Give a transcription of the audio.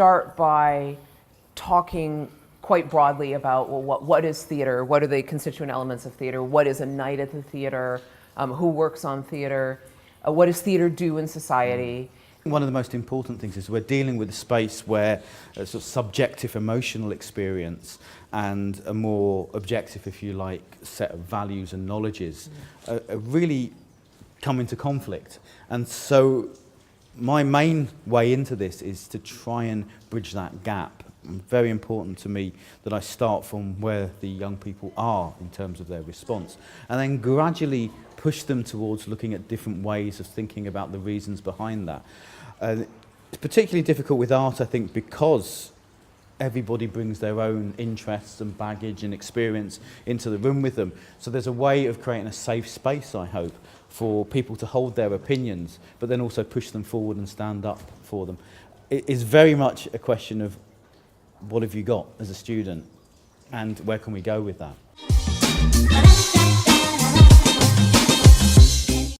start by talking quite broadly about, well, what is theater? What are the constituent elements of theater? What is a night at the theater? Who works on theater? What does theater do in society? One of the most important things is we're dealing with a space where a sort of subjective emotional experience and a more objective, if you like, set of values and knowledges are really come into conflict. And so my main way into this is to try and bridge that gap. Very important to me that I start from where the young people are in terms of their response, and then gradually push them towards looking at different ways of thinking about the reasons behind that. It's particularly difficult with art, I think, because everybody brings their own interests and baggage and experience into the room with them. So there's a way of creating a safe space, I hope, for people to hold their opinions, but then also push them forward and stand up for them. It is very much a question of what have you got as a student and where can we go with that?